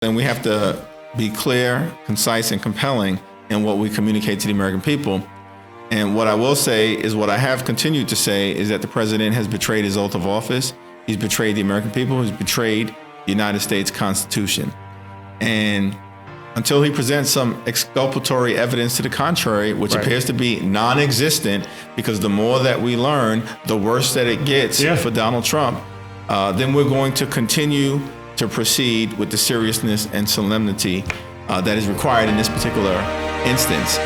then we have to be clear, concise, and compelling in what we communicate to the American people. And what I will say is what I have continued to say is that the president has betrayed his oath of office. He's betrayed the American people. He's betrayed the United States Constitution. And until he presents some exculpatory evidence to the contrary, which appears to be non-existent, because the more that we learn, the worse that it gets for Donald Trump, then we're going to continue to proceed with the seriousness and solemnity that is required in this particular instance.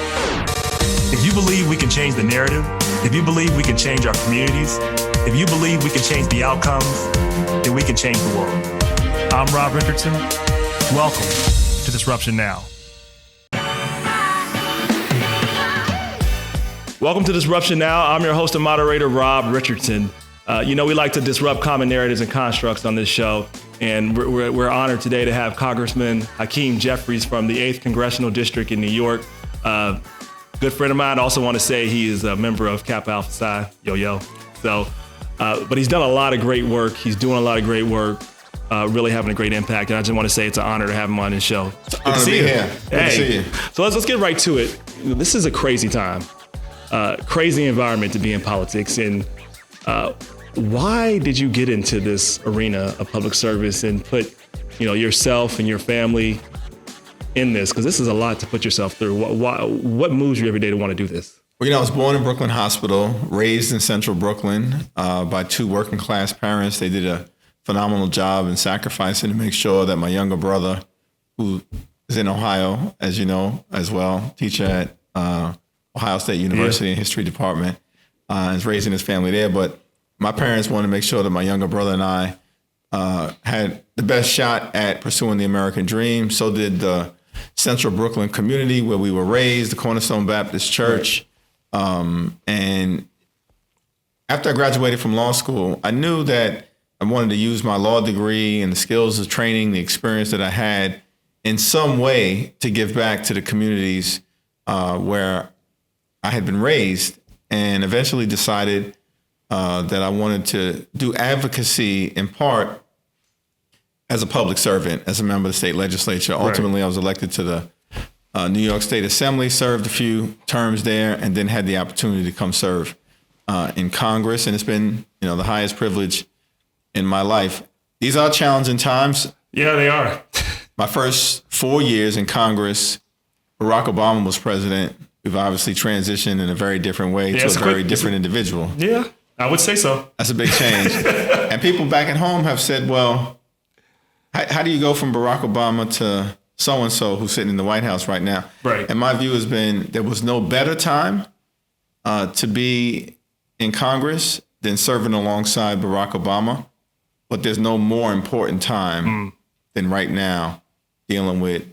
If you believe we can change the narrative, if you believe we can change our communities, if you believe we can change the outcomes, then we can change the world. I'm Rob Richardson. Welcome to Disruption Now. Welcome to Disruption Now. I'm your host and moderator, Rob Richardson. We like to disrupt common narratives and constructs on this show, and we're honored today to have Congressman Hakeem Jeffries from the 8th Congressional District in New York. Good friend of mine. I also want to say he is a member of Kappa Alpha Psi, yo. So, but he's done a lot of great work. He's doing a lot of great work. Really having a great impact, and I just want to say it's an honor to have him on this show. It's an honor to be here. Good to see you. So let's get right to it. This is a crazy time, crazy environment to be in politics. And why did you get into this arena of public service and put, yourself and your family in this? Because this is a lot to put yourself through. What moves you every day to want to do this? Well, I was born in Brooklyn Hospital, raised in Central Brooklyn by two working class parents. They did a phenomenal job in sacrificing to make sure that my younger brother, who is in Ohio, as you know, as well, teacher at Ohio State University in history department, is raising his family there. But my parents wanted to make sure that my younger brother and I had the best shot at pursuing the American dream. So did the Central Brooklyn community where we were raised, the Cornerstone Baptist Church. And after I graduated from law school, I knew that I wanted to use my law degree and the skills of training, the experience that I had in some way to give back to the communities where I had been raised, and eventually decided that I wanted to do advocacy in part as a public servant, as a member of the state legislature. Ultimately, I was elected to the New York State Assembly, served a few terms there, and then had the opportunity to come serve in Congress. And it's been, the highest privilege in my life. These are challenging times. Yeah, they are. My first 4 years in Congress, Barack Obama was president. We've obviously transitioned in a very different way to a very different individual. Yeah, I would say so. That's a big change. And people back at home have said, well, how do you go from Barack Obama to so-and-so who's sitting in the White House right now? Right. And my view has been there was no better time to be in Congress than serving alongside Barack Obama. But there's no more important time than right now dealing with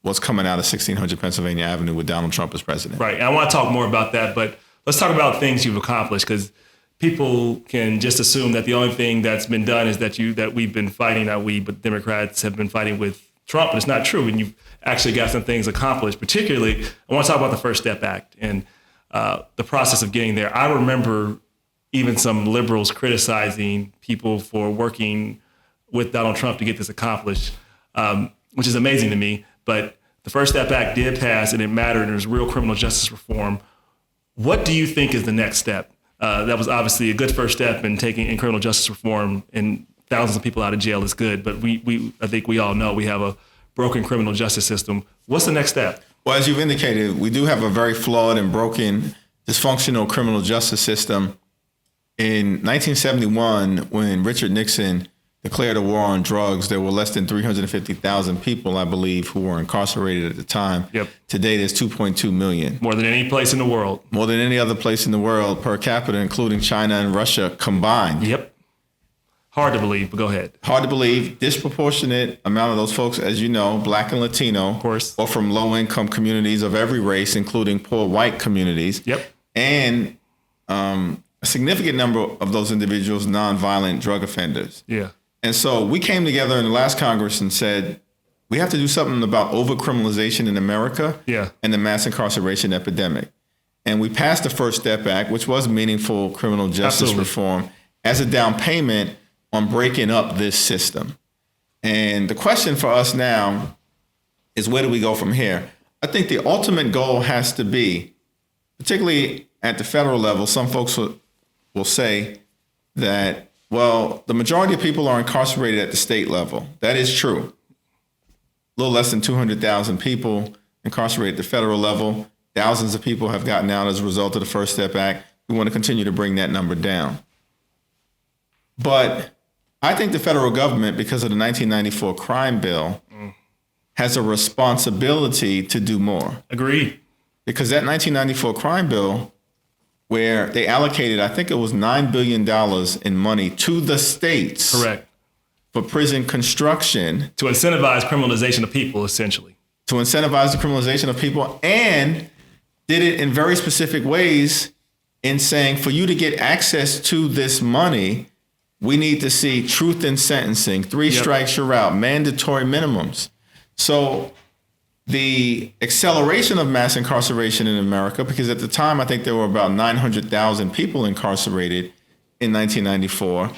what's coming out of 1600 Pennsylvania Avenue with Donald Trump as president. Right. And I want to talk more about that, but let's talk about things you've accomplished, because people can just assume that the only thing that's been done is that we've been fighting, but Democrats have been fighting with Trump, but it's not true. And you've actually got some things accomplished. Particularly, I want to talk about the First Step Act and the process of getting there. I remember even some liberals criticizing people for working with Donald Trump to get this accomplished, which is amazing to me. But the First Step Act did pass, and it mattered, and there's real criminal justice reform. What do you think is the next step? That was obviously a good first step in taking criminal justice reform, and thousands of people out of jail is good. But I think we all know we have a broken criminal justice system. What's the next step? Well, as you've indicated, we do have a very flawed and broken, dysfunctional criminal justice system. In 1971, when Richard Nixon declared a war on drugs, there were less than 350,000 people, I believe, who were incarcerated at the time. Yep. Today, there's 2.2 million. More than any place in the world. More than any other place in the world per capita, including China and Russia combined. Yep. Hard to believe, but go ahead. Hard to believe. Disproportionate amount of those folks, as you know, Black and Latino, of course, or from low-income communities of every race, including poor white communities. Yep. And a significant number of those individuals, nonviolent drug offenders. Yeah. And so we came together in the last Congress and said, we have to do something about overcriminalization in America and the mass incarceration epidemic. And we passed the First Step Act, which was meaningful criminal justice reform, as a down payment on breaking up this system. And the question for us now is, where do we go from here? I think the ultimate goal has to be, particularly at the federal level, some folks will say that, well, the majority of people are incarcerated at the state level. That is true. A little less than 200,000 people incarcerated at the federal level. Thousands of people have gotten out as a result of the First Step Act. We want to continue to bring that number down. But I think the federal government, because of the 1994 crime bill, has a responsibility to do more. Agreed. Because that 1994 crime bill, where they allocated, I think it was $9 billion in money to the states. Correct. For prison construction. To incentivize criminalization of people, essentially. To incentivize the criminalization of people, and did it in very specific ways in saying, for you to get access to this money, we need to see truth in sentencing, 3 strikes you're out, mandatory minimums. So the acceleration of mass incarceration in America, because at the time I think there were about 900,000 people incarcerated in 1994,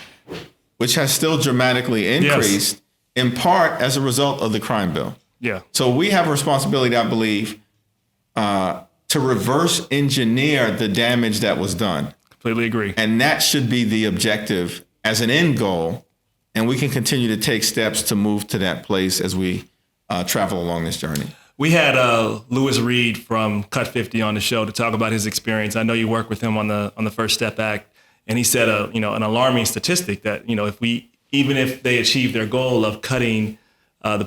which has still dramatically increased, in part as a result of the crime bill. Yeah. So we have a responsibility, I believe, to reverse engineer the damage that was done. Completely agree. And that should be the objective as an end goal. And we can continue to take steps to move to that place as we travel along this journey. We had Lewis Reed from Cut 50 on the show to talk about his experience. I know you worked with him on the First Step Act, and he said an alarming statistic that even if they achieve their goal of cutting the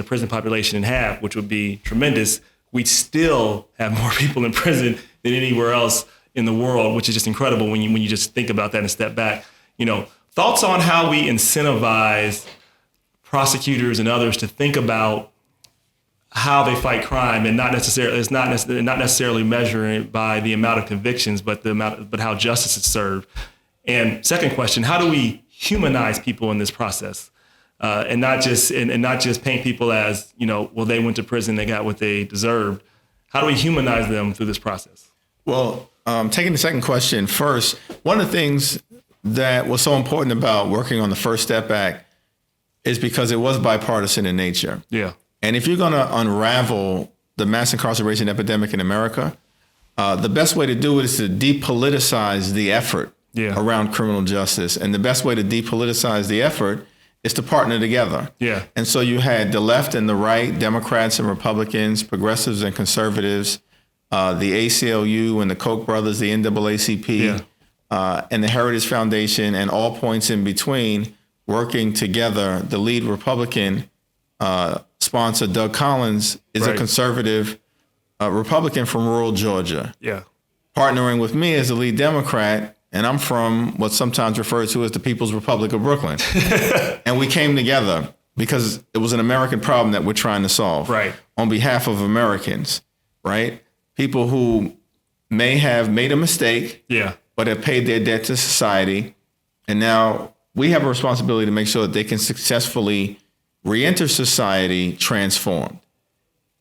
prison population in half, which would be tremendous, we'd still have more people in prison than anywhere else in the world, which is just incredible when you just think about that and step back. Thoughts on how we incentivize prosecutors and others to think about how they fight crime, and not necessarily measuring it by the amount of convictions, but how justice is served. And second question, how do we humanize people in this process, and not just paint people as they went to prison, they got what they deserved. How do we humanize them through this process? Well, taking the second question first, one of the things that was so important about working on the First Step Act is because it was bipartisan in nature. Yeah. And if you're going to unravel the mass incarceration epidemic in America, the best way to do it is to depoliticize the effort around criminal justice. And the best way to depoliticize the effort is to partner together. Yeah. And so you had the left and the right, Democrats and Republicans, progressives and conservatives, the ACLU and the Koch brothers, the NAACP, and the Heritage Foundation, and all points in between, working together. The lead Republican sponsor, Doug Collins, is a conservative Republican from rural Georgia. Yeah. Partnering with me as the lead Democrat, and I'm from what's sometimes referred to as the People's Republic of Brooklyn. And we came together because it was an American problem that we're trying to solve on behalf of Americans, right? People who may have made a mistake, but have paid their debt to society. And now we have a responsibility to make sure that they can successfully re-enter society transformed,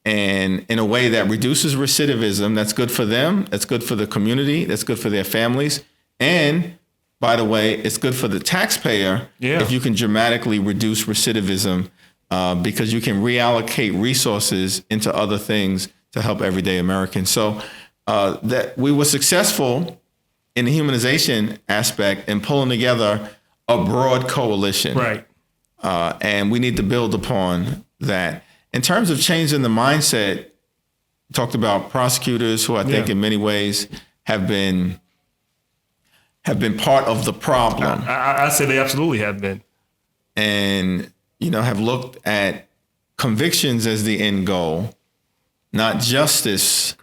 and in a way that reduces recidivism. That's good for them. That's good for the community. That's good for their families. And by the way, it's good for the taxpayer if you can dramatically reduce recidivism, because you can reallocate resources into other things to help everyday Americans. So that we were successful in the humanization aspect and pulling together a broad coalition. Right. And we need to build upon that. In terms of changing the mindset, talked about prosecutors who I think in many ways have been part of the problem. I say they absolutely have been. And, have looked at convictions as the end goal, not justice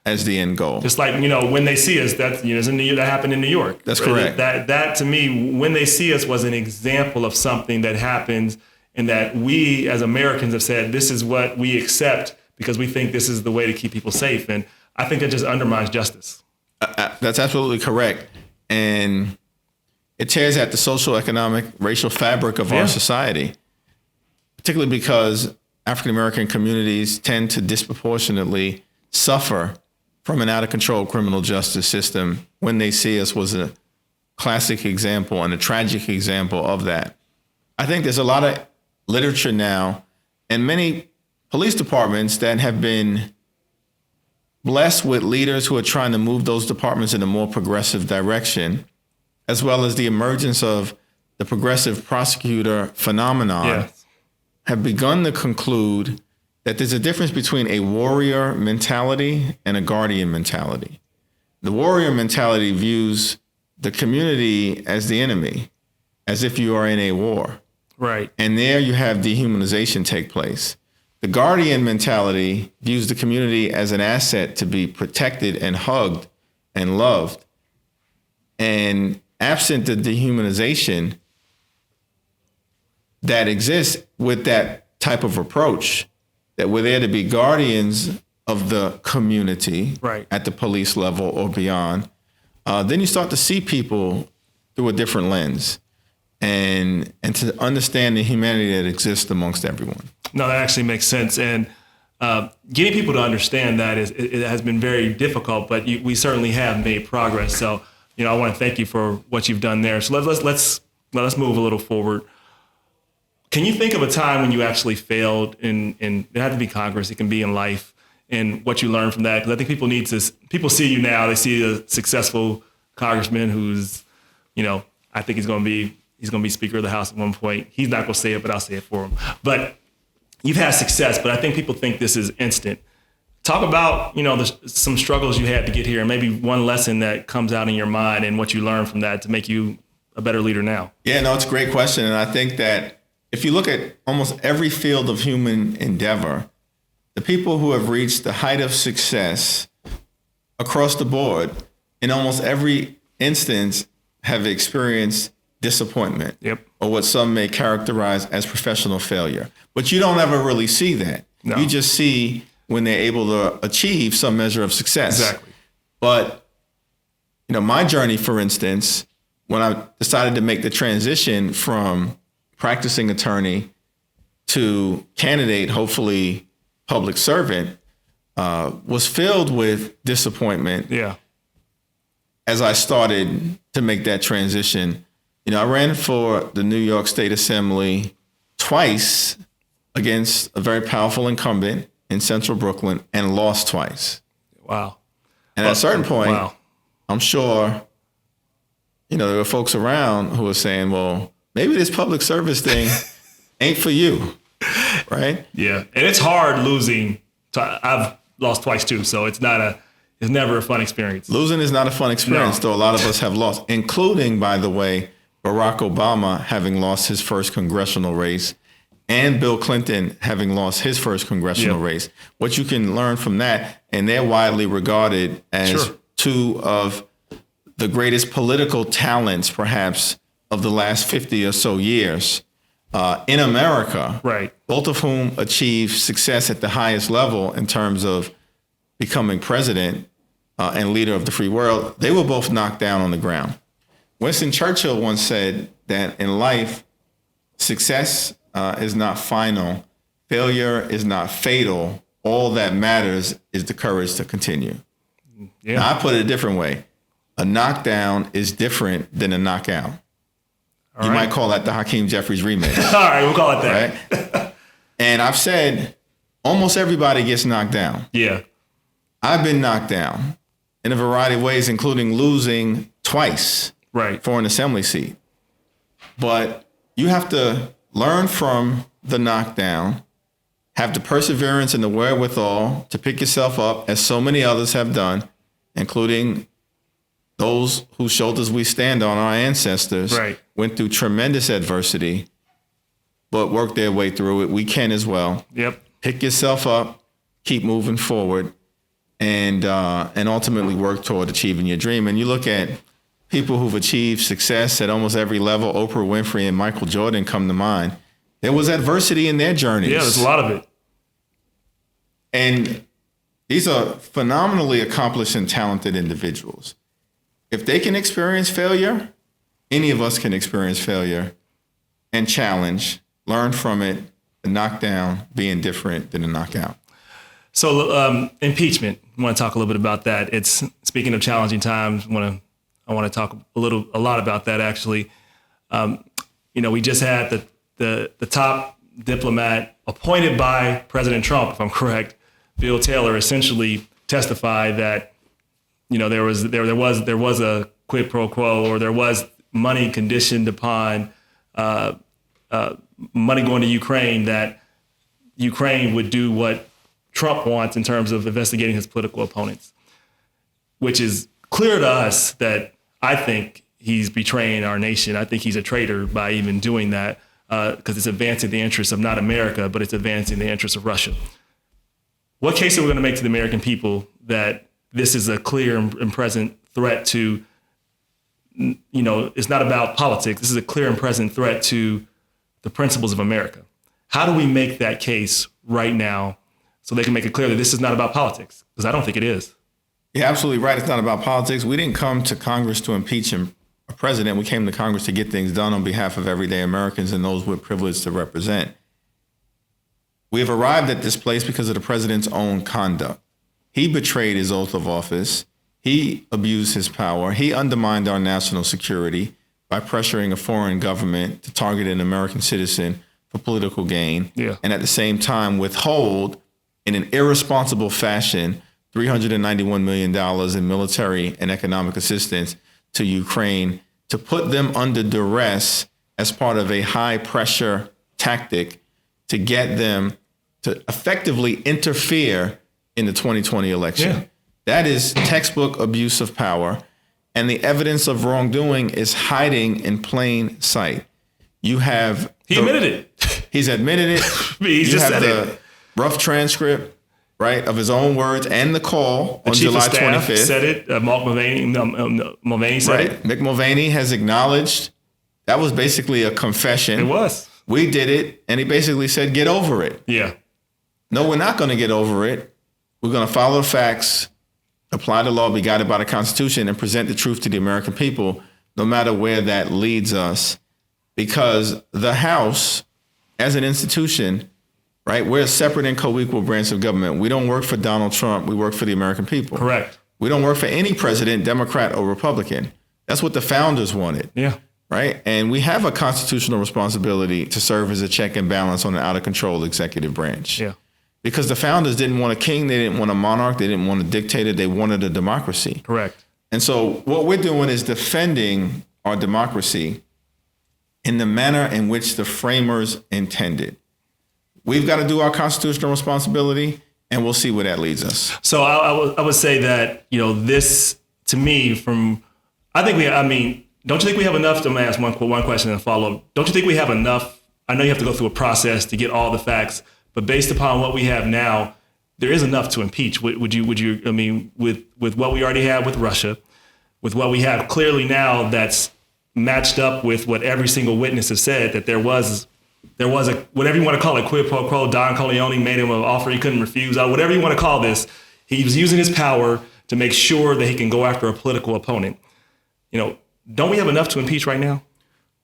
as the end goal. Just like, when they see us, that happened in New York. That's correct. That to me, when they see us, was an example of something that happens, and that we as Americans have said, this is what we accept because we think this is the way to keep people safe. And I think that just undermines justice. That's absolutely correct. And it tears at the social, economic, racial fabric of our society, particularly because African-American communities tend to disproportionately suffer from an out-of-control criminal justice system. When they see us was a classic example and a tragic example of that. I think there's a lot of literature now, and many police departments that have been blessed with leaders who are trying to move those departments in a more progressive direction, as well as the emergence of the progressive prosecutor phenomenon, have begun to conclude that there's a difference between a warrior mentality and a guardian mentality. The warrior mentality views the community as the enemy, as if you are in a war. Right. And there you have dehumanization take place. The guardian mentality views the community as an asset to be protected and hugged and loved. And absent the dehumanization that exists with that type of approach, that we're there to be guardians of the community at the police level or beyond, then you start to see people through a different lens and to understand the humanity that exists amongst everyone. No, that actually makes sense. And getting people to understand that it has been very difficult, but we certainly have made progress. So, I want to thank you for what you've done there. So let's move a little forward. Can you think of a time when you actually failed in it doesn't have to be Congress, it can be in life, and what you learned from that? Because I think people see you now, they see a successful congressman who's, I think he's going to be Speaker of the House at one point. He's not going to say it, but I'll say it for him. But you've had success, but I think people think this is instant. Talk about, some struggles you had to get here, and maybe one lesson that comes out in your mind and what you learned from that to make you a better leader now. Yeah, no, it's a great question. And I think that if you look at almost every field of human endeavor, the people who have reached the height of success across the board in almost every instance have experienced disappointment, or what some may characterize as professional failure. But you don't ever really see that. No. You just see when they're able to achieve some measure of success. Exactly. But, my journey, for instance, when I decided to make the transition from practicing attorney to candidate, hopefully public servant, was filled with disappointment. Yeah. As I started to make that transition. I ran for the New York State Assembly twice against a very powerful incumbent in central Brooklyn and lost twice. Wow. And at a certain point, I'm sure, there were folks around who were saying, well, maybe this public service thing ain't for you, right? Yeah. And it's hard losing. I've lost twice too, so it's never a fun experience. Losing is not a fun experience, though a lot of us have lost, including, by the way, Barack Obama having lost his first congressional race and Bill Clinton having lost his first congressional race. What you can learn from that, and they're widely regarded as two of the greatest political talents, perhaps, of the last 50 or so years in America, both of whom achieved success at the highest level in terms of becoming president and leader of the free world. They were both knocked down on the ground. Winston Churchill once said that in life, success is not final, failure is not fatal. All that matters is the courage to continue. Yeah. Now, I put it a different way. A knockdown is different than a knockout. You might call that the Hakeem Jeffries remix. All right, we'll call it that. Right? And I've said almost everybody gets knocked down. Yeah. I've been knocked down in a variety of ways, including losing twice for an assembly seat. But you have to learn from the knockdown, have the perseverance and the wherewithal to pick yourself up, as so many others have done, including those whose shoulders we stand on, our ancestors, went through tremendous adversity, but worked their way through it. We can as well. Pick yourself up, keep moving forward, and ultimately work toward achieving your dream. And you look at people who've achieved success at almost every level. Oprah Winfrey and Michael Jordan come to mind. There was adversity in their journeys. Yeah, there's a lot of it. And these are phenomenally accomplished and talented individuals. If they can experience failure, any of us can experience failure and challenge, learn from it, the knockdown being different than a knockout. So impeachment, I want to talk a little bit about that. It's, speaking of challenging times, I want to talk a lot about that actually. We just had the diplomat appointed by President Trump, if I'm correct, Bill Taylor, essentially testified that, there was a quid pro quo, or there was money conditioned upon money going to Ukraine, that Ukraine would do what Trump wants in terms of investigating his political opponents, which is clear to us that I think he's betraying our nation. I think he's a traitor by even doing that, because it's advancing the interests of not America, but it's advancing the interests of Russia. What case are we going to make to the American people that this is a clear and present threat to, it's not about politics. This is a clear and present threat to the principles of America. How do we make that case right now so they can make it clear that this is not about politics? Because I don't think it is. You're absolutely right. It's not about politics. We didn't come to Congress to impeach a president. We came to Congress to get things done on behalf of everyday Americans and those with privilege to represent. We have arrived at this place because of the president's own conduct. He betrayed his oath of office. He abused his power. He undermined our national security by pressuring a foreign government to target an American citizen for political gain. Yeah. And at the same time withhold, in an irresponsible fashion, $391 million in military and economic assistance to Ukraine to put them under duress as part of a high pressure tactic to get them to effectively interfere in the 2020 election. Yeah. That is textbook abuse of power. And the evidence of wrongdoing is hiding in plain sight. You have... He admitted it. He's admitted it. He just said the rough transcript, right, of his own words and the call on July 25th. Said it. Mark Mulvaney said it. Mick Mulvaney has acknowledged that was basically a confession. It was. We did it, and he basically said, get over it. Yeah. No, we're not going to get over it. We're going to follow the facts, apply the law, be guided by the Constitution, and present the truth to the American people, no matter where that leads us. Because the House, as an institution, right, we're a separate and co-equal branch of government. We don't work for Donald Trump. We work for the American people. Correct. We don't work for any president, Democrat or Republican. That's what the founders wanted. Yeah. Right. And we have a constitutional responsibility to serve as a check and balance on an out of control executive branch. Yeah. Because the founders didn't want a king. They didn't want a monarch. They didn't want a dictator. They wanted a democracy. Correct. And so what we're doing is defending our democracy in the manner in which the framers intended. We've got to do our constitutional responsibility, and we'll see where that leads us. So I would say that, this, to me, don't you think we have enough? I'm going to ask one question and follow up. Don't you think we have enough? I know you have to go through a process to get all the facts, but based upon what we have now, there is enough to impeach. Would you, with what we already have with Russia, with what we have clearly now that's matched up with what every single witness has said, that there was a, whatever you want to call it, quid pro quo, Don Corleone made him an offer he couldn't refuse, whatever you want to call this, he was using his power to make sure that he can go after a political opponent. Don't we have enough to impeach right now?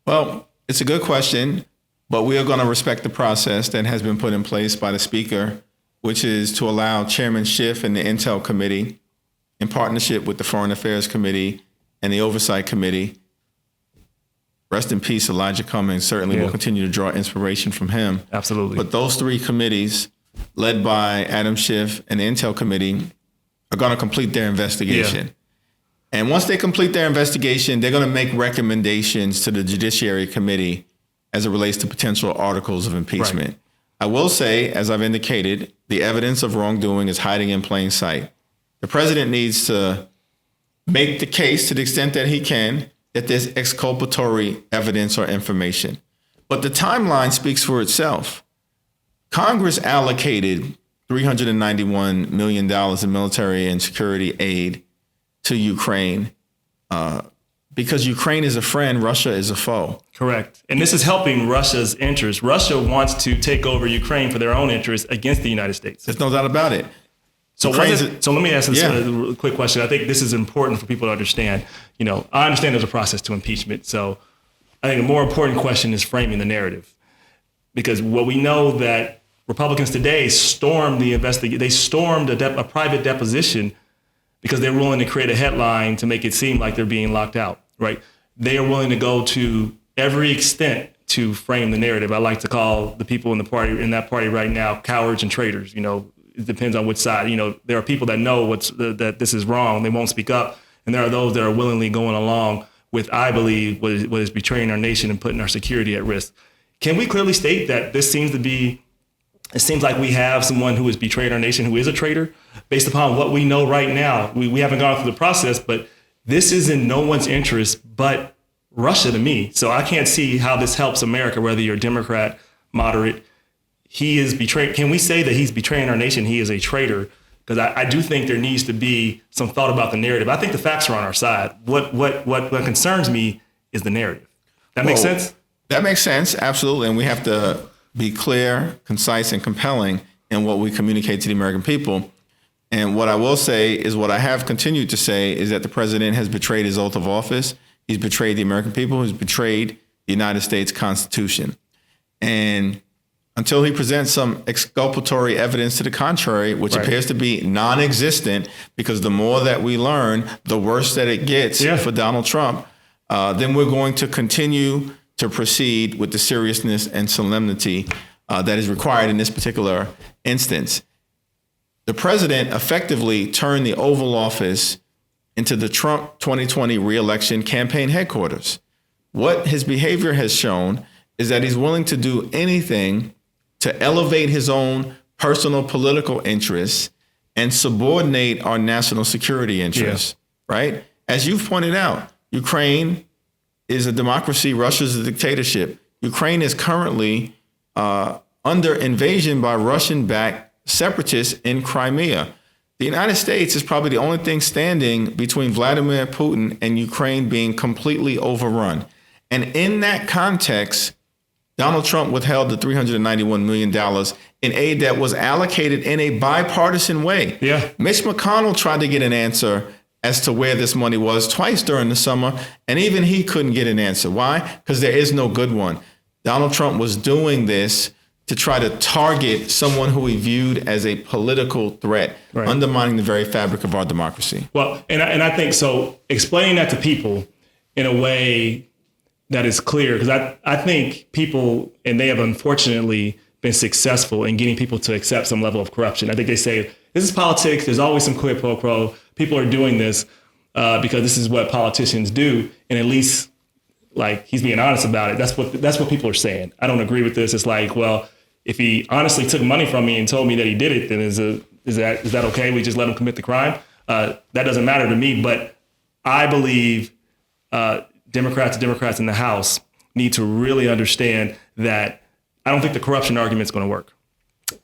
Well, it's a good question, but we are going to respect the process that has been put in place by the Speaker, which is to allow Chairman Schiff and the Intel Committee, in partnership with the Foreign Affairs Committee and the Oversight Committee. Rest in peace, Elijah Cummings. Certainly will continue to draw inspiration from him. Absolutely. But those three committees, led by Adam Schiff and the Intel Committee, are going to complete their investigation. Yeah. And once they complete their investigation, they're going to make recommendations to the Judiciary Committee as it relates to potential articles of impeachment. Right. I will say, as I've indicated, the evidence of wrongdoing is hiding in plain sight. The president needs to make the case to the extent that he can that there's exculpatory evidence or information. But the timeline speaks for itself. Congress allocated $391 million in military and security aid to Ukraine because Ukraine is a friend, Russia is a foe. Correct. And this is helping Russia's interests. Russia wants to take over Ukraine for their own interests against the United States. There's no doubt about it. So let me ask this a quick question. I think this is important for people to understand. I understand there's a process to impeachment. So I think a more important question is framing the narrative. Because what we know that Republicans today stormed the investigation. They stormed a private deposition because they're willing to create a headline to make it seem like they're being locked out, right? They are willing to go to every extent to frame the narrative. I like to call the people in that party right now cowards and traitors. It depends on which side. There are people that know that this is wrong. They won't speak up. And there are those that are willingly going along with, I believe, what is betraying our nation and putting our security at risk. Can we clearly state that it seems like we have someone who has betrayed our nation, who is a traitor, based upon what we know right now? We haven't gone through the process, but this is in no one's interest but Russia to me. So I can't see how this helps America, whether you're a Democrat, moderate. He is betraying. Can we say that he's betraying our nation? He is a traitor. Because I do think there needs to be some thought about the narrative. I think the facts are on our side. What concerns me is the narrative. That makes sense? That makes sense, absolutely. And we have to be clear, concise, and compelling in what we communicate to the American people. And what I will say is what I have continued to say is that the president has betrayed his oath of office. He's betrayed the American people. He's betrayed the United States Constitution. And until he presents some exculpatory evidence to the contrary, which appears to be non-existent, because the more that we learn, the worse that it gets for Donald Trump, then we're going to continue to proceed with the seriousness and solemnity that is required in this particular instance. The president effectively turned the Oval Office into the Trump 2020 re-election campaign headquarters. What his behavior has shown is that he's willing to do anything to elevate his own personal political interests and subordinate our national security interests, right? As you've pointed out, Ukraine is a democracy, Russia's a dictatorship. Ukraine is currently under invasion by Russian-backed separatists in Crimea. The United States is probably the only thing standing between Vladimir Putin and Ukraine being completely overrun. And in that context, Donald Trump withheld the $391 million in aid that was allocated in a bipartisan way. Mitch McConnell tried to get an answer as to where this money was twice during the summer, and even he couldn't get an answer. Why? Because there is no good one. Donald Trump was doing this to try to target someone who he viewed as a political threat, undermining the very fabric of our democracy. Well, and I think so. Explaining that to people in a way that is clear, because I think people, and they have unfortunately been successful in getting people to accept some level of corruption. I think they say, this is politics. There's always some quid pro quo. People are doing this because this is what politicians do. And at least, like, he's being honest about it. That's what people are saying. I don't agree with this. It's like, well, if he honestly took money from me and told me that he did it, then is that okay? We just let him commit the crime? That doesn't matter to me. But I believe Democrats in the House need to really understand that I don't think the corruption argument is going to work.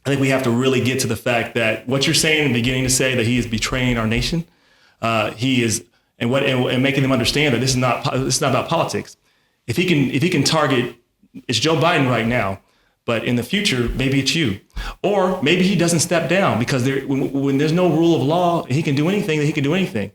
I think we have to really get to the fact that what you're saying and beginning to say that he is betraying our nation, he is, and making them understand that this is not about politics. If he can target, it's Joe Biden right now, but in the future maybe it's you, or maybe he doesn't step down because when there's no rule of law, he can do anything. That he can do anything.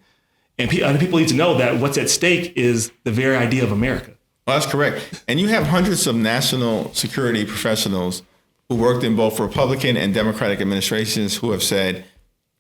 And other people need to know that what's at stake is the very idea of America. Well, that's correct. And you have hundreds of national security professionals who worked in both Republican and Democratic administrations who have said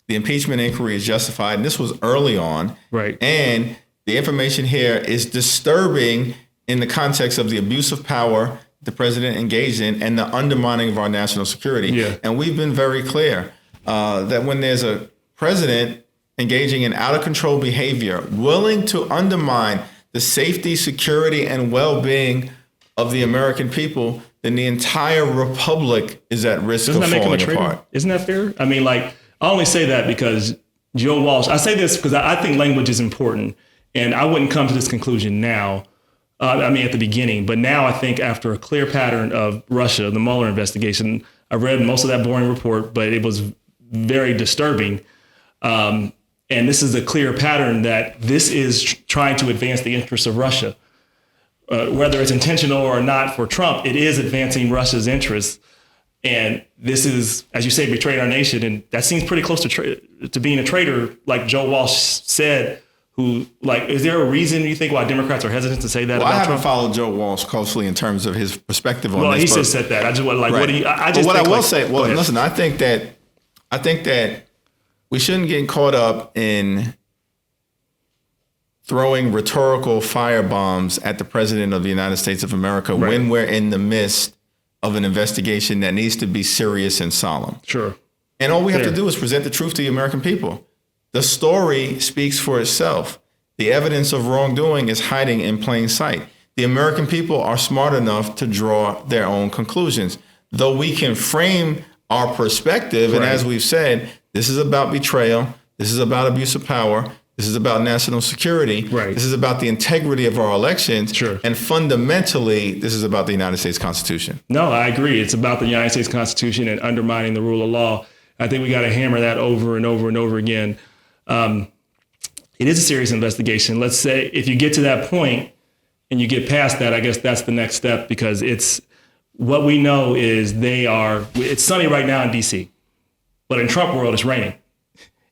the impeachment inquiry is justified. And this was early on. Right. And the information here is disturbing in the context of the abuse of power the president engaged in and the undermining of our national security. Yeah. And we've been very clear that when there's a president engaging in out of control behavior, willing to undermine the safety, security, and well-being of the American people, then the entire republic is at risk of falling apart. Isn't that fair? I mean, like, I only say that because Joe Walsh, I say this because I think language is important, and I wouldn't come to this conclusion now. At the beginning, but now I think after a clear pattern of Russia, the Mueller investigation, I read most of that boring report, but it was very disturbing. And this is a clear pattern that this is trying to advance the interests of Russia. Whether it's intentional or not for Trump, it is advancing Russia's interests. And this is, as you say, betraying our nation. And that seems pretty close to being a traitor, like Joe Walsh said. Is there a reason you think why Democrats are hesitant to say that? Well, about I haven't Trump? Followed Joe Walsh closely in terms of his perspective on this. Well, he just said that. I just want what do you? I just. But what think, I will say, listen, I think that we shouldn't get caught up in throwing rhetorical firebombs at the president of the United States of America when we're in the midst of an investigation that needs to be serious and solemn. Sure. And all we have to do is present the truth to the American people. The story speaks for itself. The evidence of wrongdoing is hiding in plain sight. The American people are smart enough to draw their own conclusions. Though we can frame our perspective, and as we've said, this is about betrayal, this is about abuse of power, this is about national security, this is about the integrity of our elections, and fundamentally, this is about the United States Constitution. No, I agree. It's about the United States Constitution and undermining the rule of law. I think we got to hammer that over and over and over again. It is a serious investigation. Let's say if you get to that point and you get past that, I guess that's the next step, because it's what we know is it's sunny right now in DC, but in Trump world, it's raining.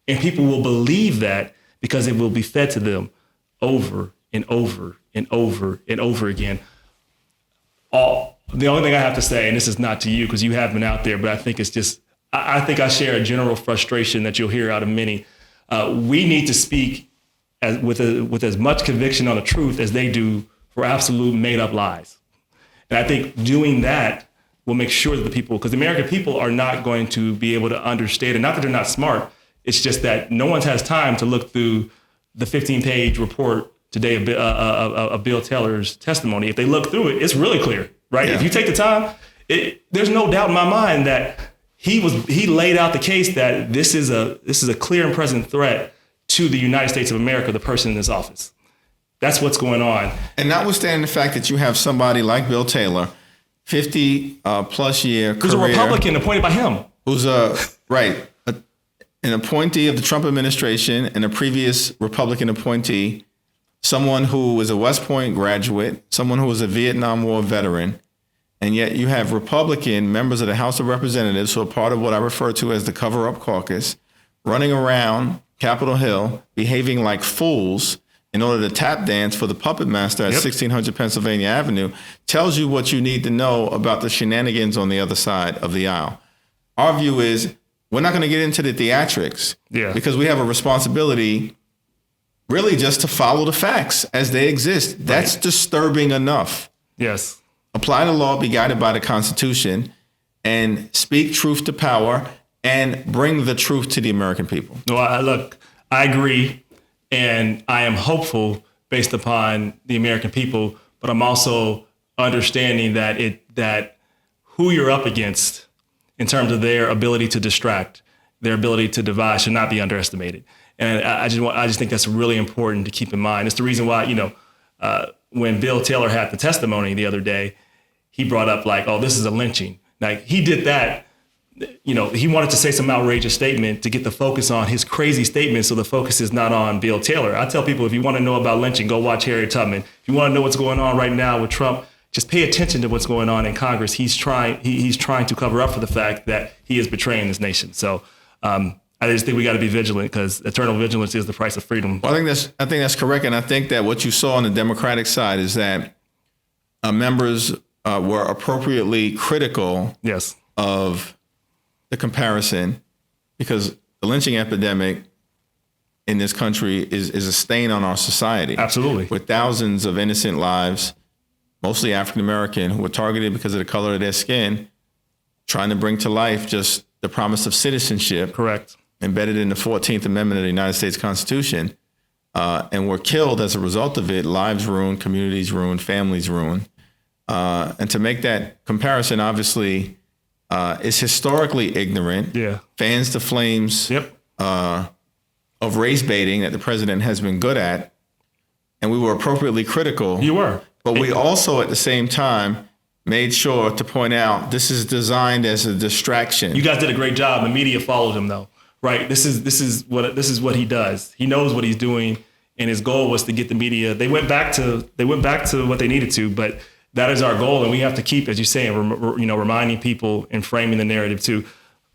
And people will believe that because it will be fed to them over and over and over and over again. The only thing I have to say, and this is not to you because you have been out there, but I think it's just, I think I share a general frustration that you'll hear out of many. We need to speak with as much conviction on the truth as they do for absolute made up lies. And I think doing that will make sure that the people, because the American people are not going to be able to understand it. Not that they're not smart. It's just that no one has time to look through the 15-page report today of Bill Taylor's testimony. If they look through it, it's really clear, right? If you take the time, there's no doubt in my mind that he laid out the case that this is a clear and present threat to the United States of America, the person in this office. That's what's going on. And notwithstanding the fact that you have somebody like Bill Taylor, 50 plus year career, who's a Republican appointed by him, who's an appointee of the Trump administration and a previous Republican appointee, someone who was a West Point graduate, someone who was a Vietnam War veteran, and yet you have Republican members of the House of Representatives who are part of what I refer to as the cover-up caucus, running around Capitol Hill, behaving like fools in order to tap dance for the puppet master at 1600 Pennsylvania Avenue, tells you what you need to know about the shenanigans on the other side of the aisle. Our view is we're not going to get into the theatrics because we have a responsibility really just to follow the facts as they exist. That's disturbing enough. Yes. Apply the law, be guided by the Constitution, and speak truth to power and bring the truth to the American people. No, I agree. And I am hopeful based upon the American people, but I'm also understanding that who you're up against in terms of their ability to distract, their ability to divide should not be underestimated. And I just think that's really important to keep in mind. It's the reason why, when Bill Taylor had the testimony the other day, he brought up like, oh, this is a lynching. Like he did that. He wanted to say some outrageous statement to get the focus on his crazy statement, so the focus is not on Bill Taylor. I tell people, if you want to know about lynching, go watch Harriet Tubman. If you want to know what's going on right now with Trump, just pay attention to what's going on in Congress. He's trying to cover up for the fact that he is betraying this nation. So I just think we got to be vigilant, because eternal vigilance is the price of freedom. Well, I think that's correct, and I think that what you saw on the Democratic side is that members were appropriately critical of the comparison, because the lynching epidemic in this country is a stain on our society. Absolutely. With thousands of innocent lives, mostly African-American, who were targeted because of the color of their skin, trying to bring to life just the promise of citizenship. Correct. Embedded in the 14th Amendment of the United States Constitution, and were killed as a result of it. Lives ruined, communities ruined, families ruined. And to make that comparison, obviously, is historically ignorant. Yeah. Fans the flames of race baiting that the president has been good at. And we were appropriately critical. You were. But we also, at the same time, made sure to point out this is designed as a distraction. You guys did a great job. The media followed him, though. Right. This is what he does. He knows what he's doing, and his goal was to get the media. They went back to what they needed to, but that is our goal, and we have to keep, as you say, reminding people and framing the narrative too.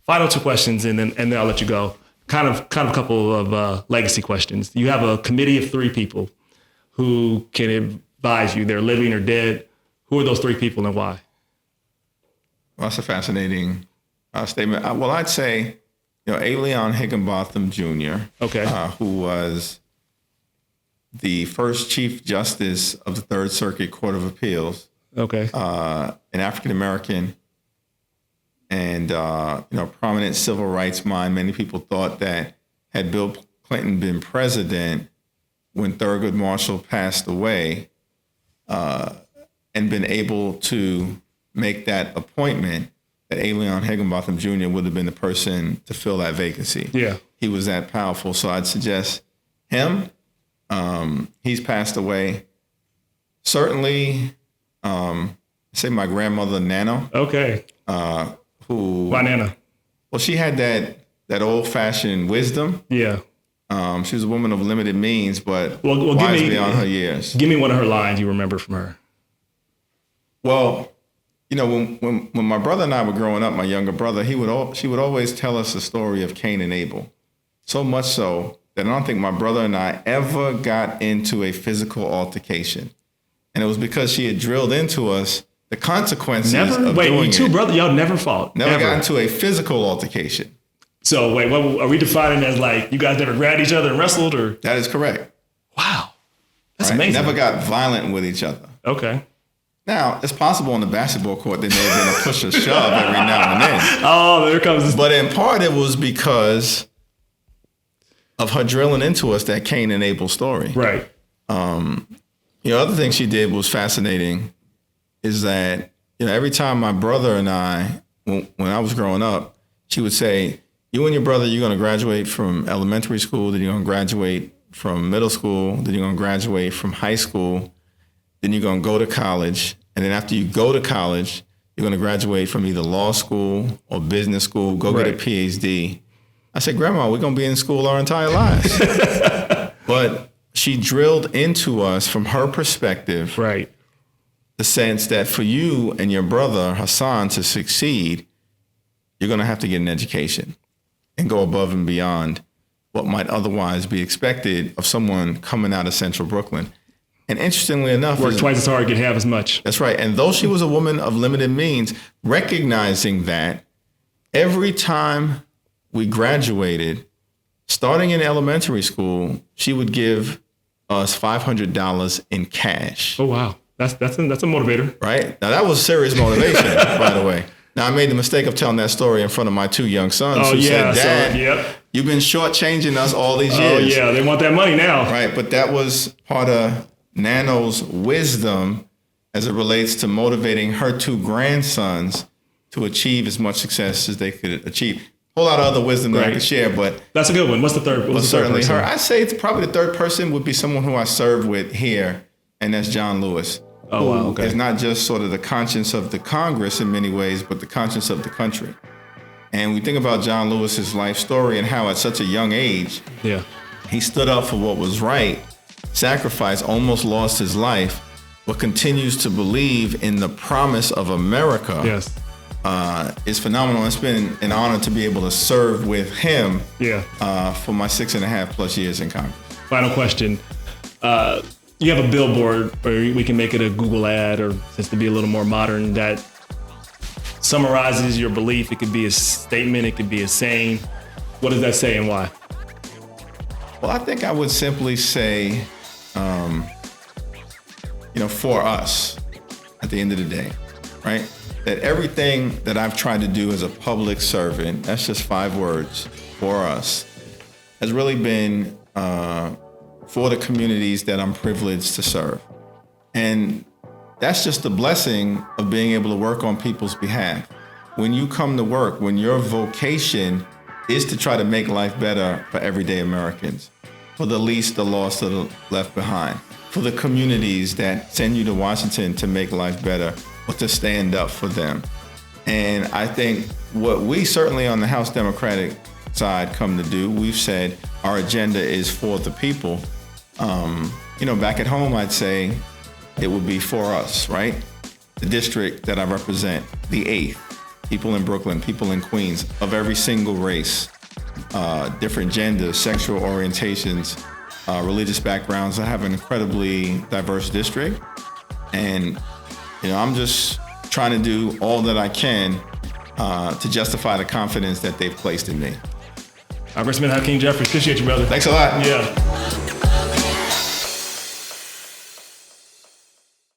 Final two questions, and then I'll let you go. Kind of a couple of legacy questions. You have a committee of 3 people who can advise you. They're living or dead. Who are those 3 people, and why? Well, that's a fascinating statement. Well, I'd say, A. Leon Higginbotham Jr., who was the first Chief Justice of the Third Circuit Court of Appeals, Okay. an African American, and prominent civil rights mind. Many people thought that had Bill Clinton been president when Thurgood Marshall passed away, and been able to make that appointment, that A. Leon Higginbotham Jr. would have been the person to fill that vacancy. Yeah. He was that powerful. So I'd suggest him. He's passed away. Certainly, say my grandmother, Nana. Okay. Why Nana? Well, she had that old-fashioned wisdom. Yeah. She was a woman of limited means, but Well, wise beyond her years. Give me one of her lines you remember from her. Well, when my brother and I were growing up, my younger brother, she would always tell us the story of Cain and Abel. So much so that I don't think my brother and I ever got into a physical altercation. And it was because she had drilled into us the consequences of doing you two brothers, y'all never fought? Never got into a physical altercation. So wait, what are we defining as, like, you guys never grabbed each other and wrestled, or? That is correct. Wow. That's right? amazing. Never got violent with each other. Okay. Now, it's possible on the basketball court there may have been a push or shove every now and then. Oh, there comes this. But in part, it was because of her drilling into us that Cain and Abel story. Right. Other thing she did was fascinating is that, every time my brother and I, when I was growing up, she would say, you and your brother, you're going to graduate from elementary school, then you're going to graduate from middle school, then you're going to graduate from high school, then you're going to go to college. And then after you go to college, you're going to graduate from either law school or business school, go get a PhD. I said, Grandma, we're going to be in school our entire lives. But she drilled into us from her perspective, right, the sense that for you and your brother, Hassan, to succeed, you're going to have to get an education and go above and beyond what might otherwise be expected of someone coming out of Central Brooklyn. And interestingly enough, work twice as hard, get half as much. That's right. And though she was a woman of limited means, recognizing that every time we graduated, starting in elementary school, she would give us $500 in cash. Oh, wow. That's a motivator. Right? Now, that was serious motivation, by the way. Now, I made the mistake of telling that story in front of my two young sons who said, Dad, you've been shortchanging us all these years. Oh, yeah. They want that money now. Right. But that was part of Nano's wisdom as it relates to motivating her two grandsons to achieve as much success as they could achieve. A whole lot of other wisdom that I could share, but that's a good one. What's the third? But certainly her. I'd say it's probably the third person would be someone who I serve with here, and that's John Lewis. Oh, wow. Okay. Is not just sort of the conscience of the Congress in many ways, but the conscience of the country. And we think about John Lewis's life story and how at such a young age, he stood up for what was right, sacrificed, almost lost his life, but continues to believe in the promise of America. Yes. Is phenomenal. It's been an honor to be able to serve with him for my 6.5+ years in Congress. Final question. You have a billboard, or we can make it a Google ad, or just to be a little more modern, that summarizes your belief. It could be a statement. It could be a saying. What does that say and why? Well, I think I would simply say, for us, at the end of the day, right? That everything that I've tried to do as a public servant, that's just 5 words, for us, has really been for the communities that I'm privileged to serve. And that's just the blessing of being able to work on people's behalf. When you come to work, when your vocation is to try to make life better for everyday Americans, for the least, the lost, the left behind, for the communities that send you to Washington to make life better, or to stand up for them. And I think what we certainly on the House Democratic side come to do, we've said our agenda is for the people. Back at home, I'd say it would be for us, right? The district that I represent, the 8th, people in Brooklyn, people in Queens, of every single race, different genders, sexual orientations, religious backgrounds. I have an incredibly diverse district. And I'm just trying to do all that I can to justify the confidence that they've placed in me. Congressman Hakeem Jeffries, appreciate you, brother. Thanks a lot. Yeah.